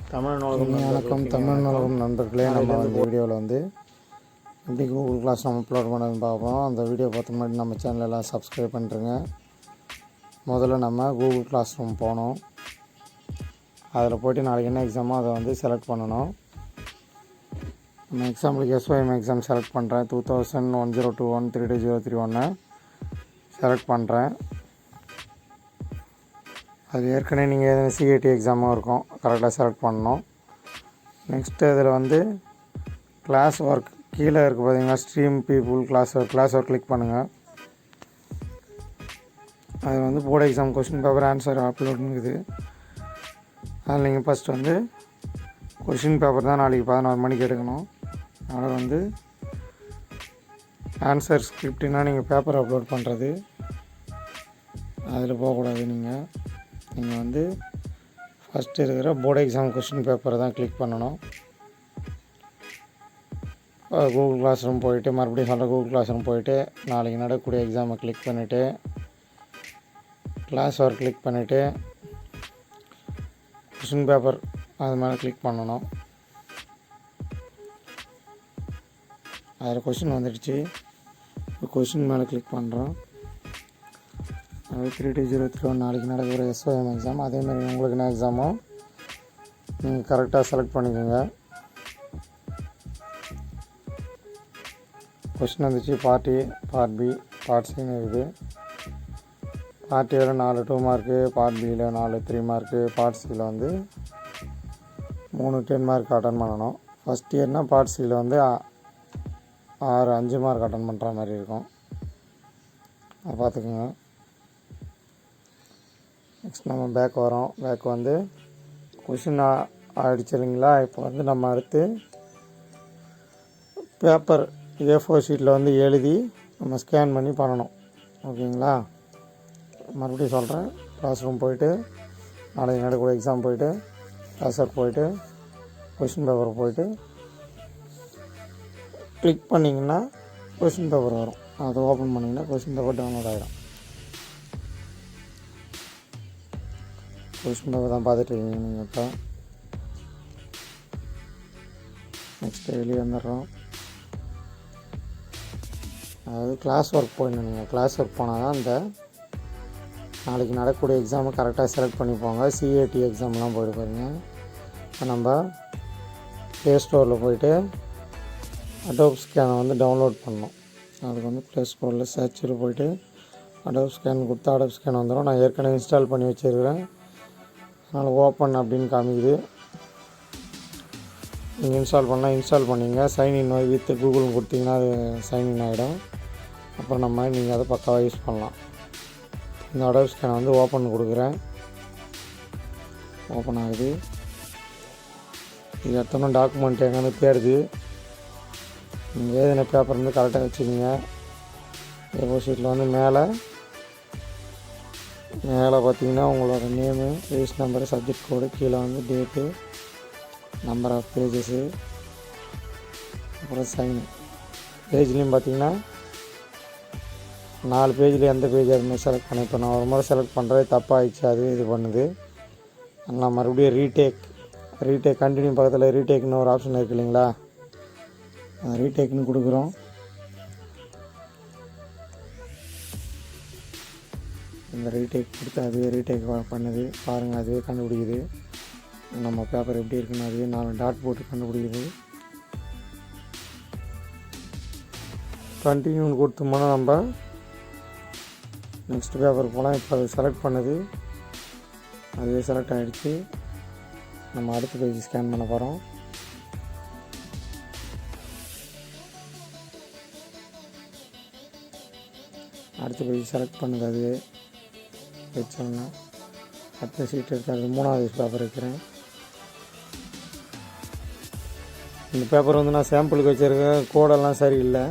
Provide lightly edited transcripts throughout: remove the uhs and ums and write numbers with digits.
வணக்கம் தமிழ் நூலகம் நண்பர்களே. நம்ம இந்த வீடியோவில் வந்து எப்படி கூகுள் கிளாஸ் நம்ம அப்லோட் பண்ணுறதுன்னு பார்ப்போம். அந்த வீடியோ பார்த்த முன்னாடி நம்ம சேனலெல்லாம் சப்ஸ்கிரைப் பண்ணிட்டுருங்க. முதல்ல நம்ம கூகுள் கிளாஸ் ரூம் போனோம். அதில் போய்ட்டு நாளைக்கு என்ன எக்ஸாமோ அதை வந்து செலக்ட் பண்ணணும். நம்ம எக்ஸாம்பிளுக்கு SYM எக்ஸாம் செலக்ட் பண்ணுறேன். 201021 3203 செலக்ட் பண்ணுறேன். அது ஏற்கனவே நீங்கள் எதுவும் CAT எக்ஸாமும் இருக்கும், கரெக்டாக செலக்ட் பண்ணணும். நெக்ஸ்ட்டு இதில் வந்து கிளாஸ் ஒர்க் கீழே இருக்குது பார்த்தீங்கன்னா, stream people class work click பண்ணுங்கள். அது வந்து board exam question paper answer அப்லோடுங்குது. அதில் நீங்கள் ஃபஸ்ட்டு வந்து கொஷின் பேப்பர் தான் நாளைக்கு 11 மணிக்கு எடுக்கணும். அதனால் வந்து ஆன்சர் ஸ்கிரிப்ட்னா நீங்கள் பேப்பர் அப்லோட் பண்ணுறது அதில் போகக்கூடாது. நீங்கள் வந்து ஃபஸ்ட்டு இருக்கிற போர்டு எக்ஸாம் கொஷின் பேப்பரை தான் கிளிக் பண்ணணும். கூகுள் கிளாஸ் ரூம் போயிட்டு மறுபடியும் சொல்கிற கூகுள் கிளாஸ் ரூம் போயிட்டு நாளைக்கு நடக்கக்கூடிய எக்ஸாமை கிளிக் பண்ணிவிட்டு கிளாஸ் ஒர்க் கிளிக் பண்ணிவிட்டு கொஷின் பேப்பர் அது மேலே கிளிக் பண்ணணும். அதில் கொஷின் வந்துடுச்சு. இப்போ கொஷின் மேலே கிளிக் பண்ணுறோம். அது 3203 நாளைக்கு நடக்கிற SYM எக்ஸாம். அதேமாதிரி உங்களுக்கு என்ன எக்ஸாமோ நீங்கள் கரெக்டாக செலக்ட் பண்ணிக்கோங்க. கொஷின் வந்துச்சு. Part A, part B, part Cன்னு இருக்குது. பார்ட் Aவில் 4 2 மார்க்கு, பார்ட் Bயில் 4 3 மார்க்கு, பார்ட் Cயில் வந்து 3 10 மார்க் அட்டன் பண்ணணும். ஃபஸ்ட் இயர்னால் பார்ட் Cயில் வந்து 6 5 மார்க் அட்டன் பண்ணுற மாதிரி இருக்கும். அதை பார்த்துக்குங்க. நெக்ஸ்ட் நம்ம பேக் வரோம். பேக் வந்து கொஷின் ஆகிடுச்சு இல்லைங்களா. இப்போ வந்து நம்ம அடுத்து பேப்பர் A4 ஷீட்டில் வந்து எழுதி நம்ம ஸ்கேன் பண்ணி பண்ணணும். ஓகேங்களா. மறுபடியும் சொல்கிறேன். கிளாஸ் ரூம் போயிட்டு நாளைக்கு நடக்கக்கூடிய எக்ஸாம் போயிட்டு கிளாஸ் ஒர்க் போயிட்டு கொஷின் பேப்பர் போயிட்டு கிளிக் பண்ணிங்கன்னா கொஷின் பேப்பர் வரும். அதை ஓப்பன் பண்ணிங்கன்னா கொஷின் பேப்பர் டவுன்லோட் ஆகிடும். கொஷின் பேப்பர் தான் பார்த்துட்ருக்கீங்க நீங்கள். இப்போ நெக்ஸ்ட்டு வெளியே வந்துடுறோம். அதாவது கிளாஸ் ஒர்க் போயிடணும். நீங்கள் கிளாஸ் ஒர்க் போனால் தான் இந்த நாளைக்கு நடக்கக்கூடிய எக்ஸாமை கரெக்டாக செலக்ட் பண்ணிப்போங்க. CAT எக்ஸாம்லாம் போய்ட்டு பாருங்க. இப்போ நம்ம ப்ளே ஸ்டோரில் போய்ட்டு அடோப் ஸ்கேனை வந்து டவுன்லோட் பண்ணணும். அதுக்கு வந்து ப்ளே ஸ்டோரில் சர்ச்சில் போய்ட்டு அடோப் ஸ்கேன் கொடுத்தா அடோப் ஸ்கேன் வந்துடும். நான் ஏற்கனவே இன்ஸ்டால் பண்ணி வச்சுருக்கிறேன். அதனால் ஓப்பன் அப்படின்னு காமிக்குது. நீங்கள் இன்ஸ்டால் பண்ணிங்க. சைன்இன் வித் கூகுள்னு கொடுத்தீங்கன்னா அது சைன்இன் ஆகிடும். அப்புறம் நீங்கள் அதை பக்காவாக யூஸ் பண்ணலாம். இந்த அடோப் ஸ்கேனை வந்து ஓப்பன் கொடுக்குறேன். ஓப்பன் ஆகுது. இது எடுத்தோன்னா டாக்குமெண்ட் எங்கேன்னு தேடுது. நீங்கள் ஏதின பேப்பர் வந்து கரெக்டாக வச்சுக்கிங்க. A4 ஷீட்டில் வந்து மேலே பார்த்தீங்கன்னா உங்களோட நேமு, பேஜ் நம்பரு, சப்ஜெக்ட் கோடு, கீழே வந்து டேட்டு, நம்பர் ஆஃப் பேஜஸ்ஸு, அப்புறம் சைன். பேஜ்லேயும் பார்த்தீங்கன்னா 4 பேஜில் எந்த பேஜ் அதுமாதிரி செலக்ட் பண்ணி. இப்போ நான் ஒரு முறை செலக்ட் பண்ணுறது தப்பாகிடுச்சு. அது இது பண்ணுது. நான் மறுபடியும் ரீடேக் கண்டினியூ பக்கத்தில் ரீடேக்னு ஒரு ஆப்ஷன் இருக்குது இல்லைங்களா. ரீடேக்னு கொடுக்குறோம். இந்த ரீடேக் கொடுத்து அதுவே ரீடேக் பண்ணுது. பாருங்கள், அதுவே கண்டுபிடிக்குது நம்ம பேப்பர் எப்படி இருக்குன்னு. அதுவே 4 டாட் போட்டு கண்டுபிடிக்குது. கண்டினியூன்னு கொடுத்தோம்னா நம்ம நெக்ஸ்ட் பேப்பர் போகலாம். இப்போ அது செலக்ட் பண்ணுது. அதுவே செலக்ட் ஆகிடுச்சு. நம்ம அடுத்த பேஜ் ஸ்கேன் பண்ண போகிறோம். அடுத்த பேஜ் செலக்ட் பண்ணுது. அதுவே வச்சோன்னா அடுத்த சீட் எடுத்து 3வது பேப்பர் வைக்கிறேன். இந்த பேப்பர் வந்து நான் சாம்பிளுக்கு வச்சுருக்கேன். கோடெல்லாம் சரியில்லை.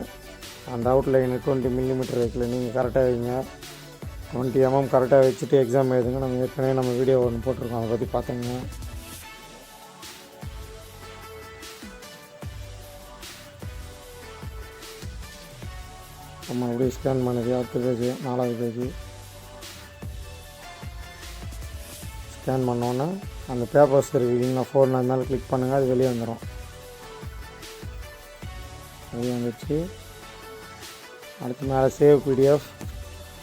அந்த அவுட்லைனு 20 மில்லிமீட்டர் வைக்கல. நீங்கள் கரெக்டாக வைங்க. 20 mm கரெக்டாக வச்சுட்டு எக்ஸாம் எழுதுங்க. நம்ம ஏற்கனவே நம்ம வீடியோ ஒன்று போட்டிருக்கோம், அதை பற்றி பார்த்தீங்க. நம்ம அப்படியே ஸ்கேன் பண்ணுது. அடுத்த பேஜ் 4வது பேஜ் ஸ்கேன் பண்ணோன்னே அந்த பேப்பர்ஸ் இருக்குங்களா ஃபோன் அது மேலே கிளிக் பண்ணுங்கள், அது வெளியே வந்துடும். வெளியே வந்துடுச்சு. அடுத்து மேலே சேவ் பிடிஎஃப்,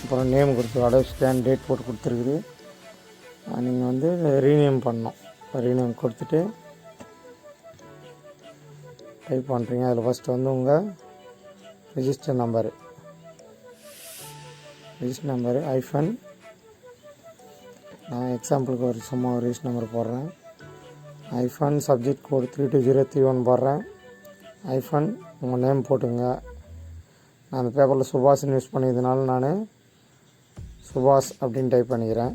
அப்புறம் நேம் கொடுத்து அடோப் ஸ்கேன் டேட் போட்டு கொடுத்துருக்குது. நீங்கள் வந்து ரீநேம் பண்ணணும். ரீநேம் கொடுத்துட்டு டைப் பண்ணுறீங்க. அதில் ஃபஸ்ட்டு வந்து உங்கள் ரிஜிஸ்டர் நம்பரு ஐஃபன், நான் எக்ஸாம்பிளுக்கு ஒரு சும்மா ஒரு ரிஜிஸ்டர் நம்பர் போடுறேன். ஐஃபன் சப்ஜெக்ட் கோடு 320331 போடுறேன். ஐஃபன் உங்கள் நேம் போட்டுங்க. நான் அந்த பேப்பரில் சுபாஷ்னு யூஸ் பண்ணியதுனால நான் சுபாஷ் அப்படின்னு டைப் பண்ணிக்கிறேன்.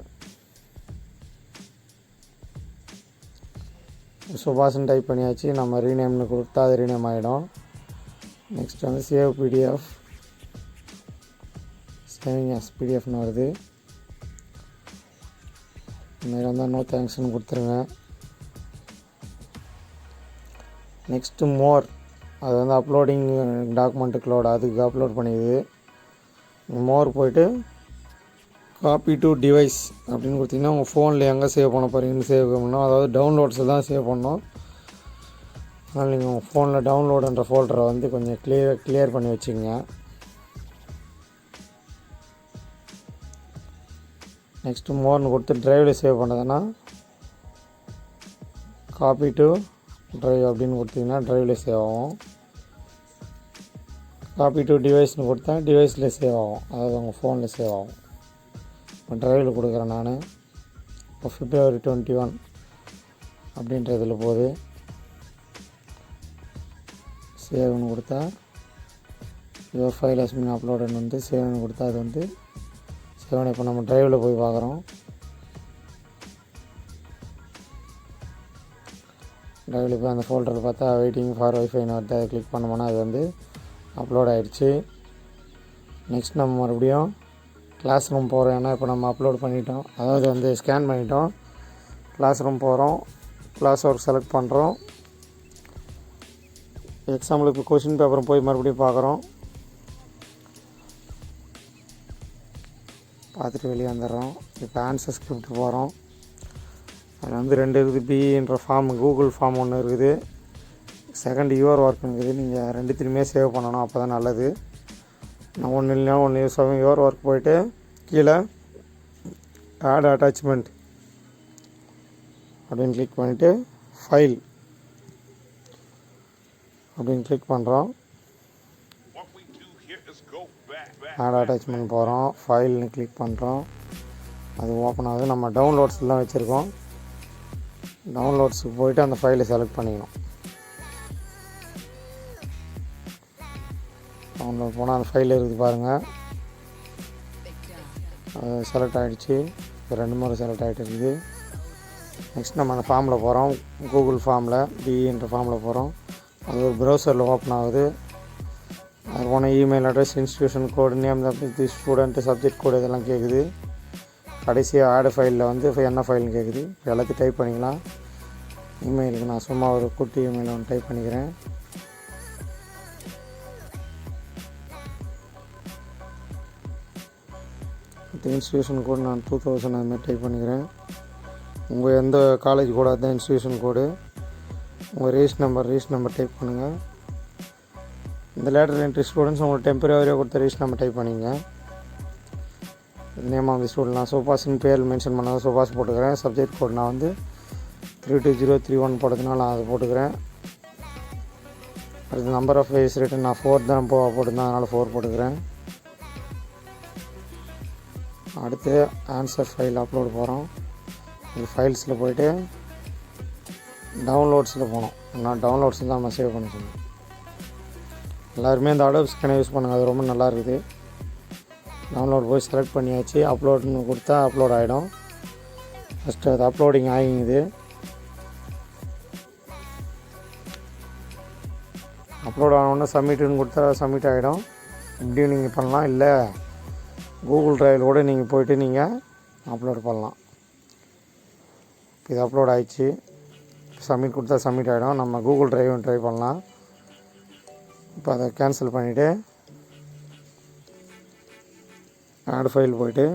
சுபாஷ்னு டைப் பண்ணியாச்சு. நம்ம ரீநேம்னு கொடுத்தா அது ரீநேம் ஆகிடும். நெக்ஸ்ட் வந்து சேவ் பிடிஎஃப், சேவிங் எஸ் பிடிஎஃப்னு வருது. இந்தமாதிரி வந்தால் நோ தேங்க்ஸ்னு கொடுத்துருங்க. நெக்ஸ்ட்டு மோர், அது வந்து அப்லோடிங் டாக்குமெண்ட்டுக்கு லோடு, அதுக்கு அப்லோட் பண்ணிடுது. மோர் போய்ட்டு காப்பி டு டிவைஸ் அப்படின்னு கொடுத்திங்கன்னா உங்கள் ஃபோனில் எங்கே சேவ் பண்ண போகிறீங்கன்னு சேவ் பண்ணணும். அதாவது டவுன்லோட்ஸில் தான் சேவ் பண்ணணும். அதனால் நீங்கள் உங்கள் ஃபோனில் டவுன்லோடுன்ற ஃபோல்டரை வந்து கொஞ்சம் கிளியர் பண்ணி வச்சுங்க. நெக்ஸ்ட்டு மோர்னு கொடுத்து ட்ரைவில் சேவ் பண்ணதுன்னா காப்பி டு ட்ரைவ் அப்படின்னு கொடுத்திங்கன்னா ட்ரைவில் சேவ் ஆகும். காப்பி டு டிவைஸ்னு கொடுத்தா டிவைஸில் சேவ் ஆகும், அதாவது உங்கள் ஃபோனில் சேவ் ஆகும். இப்போ ட்ரைவில் கொடுக்குறேன் நான். இப்போ February 21 அப்படின்ற இதில் போகுது. சேவ்னு கொடுத்தா யுவர் ஃபைல் ஹஸ் பீன் அப்லோடுன்னு வந்து சேவ்னு கொடுத்தா அது வந்து சேவ். இப்போ நம்ம ட்ரைவில் போய் பார்க்குறோம். ட்ரைவில் போய் அந்த ஃபோல்டரில் பார்த்தா வெயிட்டிங் ஃபார் வைஃபைன்னு வந்து அதை கிளிக் பண்ணோம்னா அது வந்து அப்லோட் ஆகிடுச்சு. நெக்ஸ்ட் நம்ம மறுபடியும் கிளாஸ் ரூம் போகிறோம். ஏன்னா இப்போ நம்ம அப்லோட் பண்ணிட்டோம், அதாவது வந்து ஸ்கேன் பண்ணிட்டோம். கிளாஸ் ரூம் போகிறோம், கிளாஸ் ஒர்க் செலக்ட் பண்ணுறோம். எக்ஸாம்பிளுக்கு கொஷின் பேப்பரும் போய் மறுபடியும் பார்க்குறோம். பார்த்துட்டு வெளியே வந்துடுறோம். இப்போ ஆன்சர் ஸ்கிரிப்ட் போகிறோம். அதில் வந்து 2 இருக்குது. பிஇன்ற ஃபார்ம், கூகுள் ஃபார்ம் ஒன்று இருக்குது. செகண்ட் யுவர் ஒர்க்குங்குது. நீங்கள் 2த்துலையுமே சேவ் பண்ணணும், அப்போ தான் நல்லது. நான் ஒன்று இல்லைனா ஒன்று யூஸ் ஆகும். யுவர் ஒர்க் போய்ட்டு கீழே ஆட் அட்டாச்மெண்ட் அப்படின்னு கிளிக் பண்ணிவிட்டு ஃபைல் அப்படின்னு கிளிக் பண்ணுறோம். ஆட் அட்டாச்மெண்ட் போகிறோம், ஃபைல்னு கிளிக் பண்ணுறோம். அது ஓப்பன் ஆகுது. நம்ம டவுன்லோட்ஸில் தான் வச்சுருக்கோம். டவுன்லோட்ஸுக்கு போய்ட்டு அந்த ஃபைலை செலக்ட் பண்ணிக்கணும். டவுன்லோட் போனால் அந்த ஃபைல் இருக்குது பாருங்கள், அது செலக்ட் ஆகிடுச்சு. இப்போ 2 முறை செலக்ட் ஆகிட்டு இருக்குது. நெக்ஸ்ட் நம்ம அந்த ஃபார்மில் போகிறோம். கூகுள் ஃபார்மில் பிஇன்ற ஃபார்மில் போகிறோம். அது ஒரு ப்ரௌசரில் ஓப்பன் ஆகுது. அது போன இமெயில் அட்ரஸ், இன்ஸ்டியூஷன் கோடு, நேம் தி ஸ்டூடெண்ட்டு, சப்ஜெக்ட் கோடு இதெல்லாம் கேட்குது. கடைசியாக ஆடு ஃபைலில் வந்து என்ன ஃபைல்னு கேட்குது. எல்லாத்தையும் டைப் பண்ணிக்கலாம். இமெயிலுக்கு நான் சும்மா ஒரு குட்டி இமெயில் ஒன்று டைப் பண்ணிக்கிறேன். இன்ஸ்டியூஷன் கோடு நான் 2000 அதுமாதிரி டைப் பண்ணிக்கிறேன். உங்கள் எந்த காலேஜ் கோடு அதுதான் இன்ஸ்டியூஷன் கோடு. உங்கள் ரிஜிஸ்டர் நம்பர் டைப் பண்ணுங்கள். இந்த லேட்டர் என்ட்ரி ஸ்டூடெண்ட்ஸ் உங்களுக்கு டெம்பரரியாக கொடுத்த ரிஜிஸ்டர் நம்பர் டைப் பண்ணிங்க. நேம் ஆஃப் தி ஸ்டூடெண்ட் நான் சுபாஷின் பேர் மென்ஷன் பண்ணால் சுபாஷ் போட்டுக்கிறேன். சப்ஜெக்ட் கோட் நான் வந்து 32031 போட்டதுனால நான் அதை போட்டுக்கிறேன். அடுத்து நம்பர் ஆஃப் பேஜஸ் ரிட்டன் நான் 4 தான் போட்டிருந்தேன், அதனால் 4 போட்டுக்கிறேன். அடுத்து ஆன்சர் ஃபைல் அப்லோட் போகிறோம். இது ஃபைல்ஸில் போய்ட்டு டவுன்லோட்ஸில் போனோம். நான் டவுன்லோட்ஸில் தான் நம்ம சேவ் பண்ண சொன்னேன். எல்லாருமே இந்த அடோப் ஸ்கேனை யூஸ் பண்ணுங்கள், அது ரொம்ப நல்லா இருக்குது. டவுன்லோட் போய் செலக்ட் பண்ணியாச்சு. அப்லோட்னு கொடுத்தா அப்லோட் ஆகிடும். ஃபஸ்ட்டு அது அப்லோடிங் ஆகிங்குது. அப்லோட் ஆனோடனே சப்மிட்டுன்னு கொடுத்தா சப்மிட் ஆகிடும். இப்படியும் நீங்கள் பண்ணலாம், இல்லை கூகுள் ட்ரைவில் கூட நீங்கள் போய்ட்டு நீங்கள் அப்லோட் பண்ணலாம். இது அப்லோட் ஆகிடுச்சு. சப்மிட் கொடுத்தா சப்மிட் ஆகிடும். நம்ம கூகுள் ட்ரைவும் ட்ரை பண்ணலாம். இப்போ அதை கேன்சல் பண்ணிவிட்டு ஆட் ஃபைல் போய்ட்டு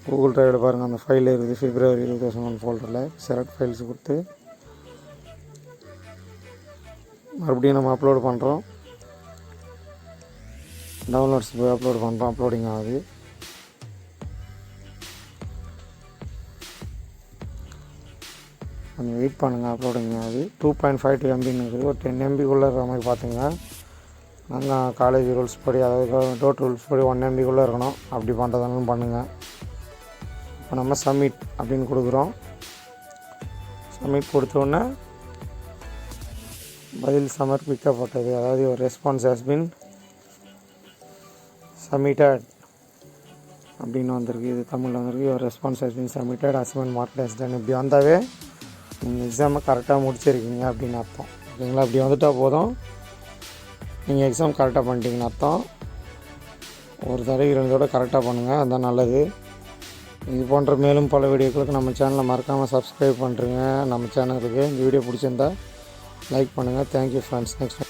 கூகுள் ட்ரைவில் பாருங்கள், அந்த ஃபைல் இருக்குது February 2001 ஃபோல்டரில் செலக்ட் ஃபைல்ஸ் கொடுத்து மறுபடியும் நம்ம அப்லோட் பண்ணுறோம். டவுன்லோட்ஸ் போய் அப்லோட் பண்ணுறோம். அப்லோடிங் ஆகுது. கொஞ்சம் வெயிட் பண்ணுங்கள். அப்லோடிங் ஆகுது. 2.52 MBன்னு இருக்குது. ஒரு 10 MBக்குள்ளே இருக்கிற மாதிரி பார்த்துங்க. நாங்கள் காலேஜ் ரூல்ஸ் படி, அதாவது டோட் ரூல்ஸ் படி 1 MBக்குள்ளே இருக்கணும். அப்படி பண்ணுறதாலும் பண்ணுங்கள். இப்போ நம்ம சப்மிட் அப்படின்னு கொடுக்குறோம். சப்மிட் கொடுத்தோன்னே பதில் சமர்ப்பிக்கப்பட்டது, அதாவது ஒரு ரெஸ்பான்ஸ் ஹஸ் பின் சப்மிட்டட் அப்படின்னு வந்திருக்கு. இது தமிழில் வந்திருக்கு. ஒரு response has been submitted, assignment mark test done. இப்படி வந்தாவே நீங்கள் எக்ஸாமை கரெக்டாக முடிச்சிருக்கீங்க அப்படின்னு அர்த்தம். ஓகேங்களா? இப்படி வந்துட்டால் போதும், நீங்கள் எக்ஸாம் கரெக்டாக பண்ணிட்டீங்கன்னு அர்த்தம். ஒரு தடவை 2 தடவை கரெக்டாக பண்ணுங்கள், அதுதான் நல்லது. இது போன்ற மேலும் பல வீடியோக்களுக்கு நம்ம சேனலை மறக்காமல் சப்ஸ்கிரைப் பண்ணுறேங்க. நம்ம சேனலுக்கு இந்த வீடியோ பிடிச்சிருந்தா லைக் பண்ணுங்கள். Thank you friends. நெக்ஸ்ட்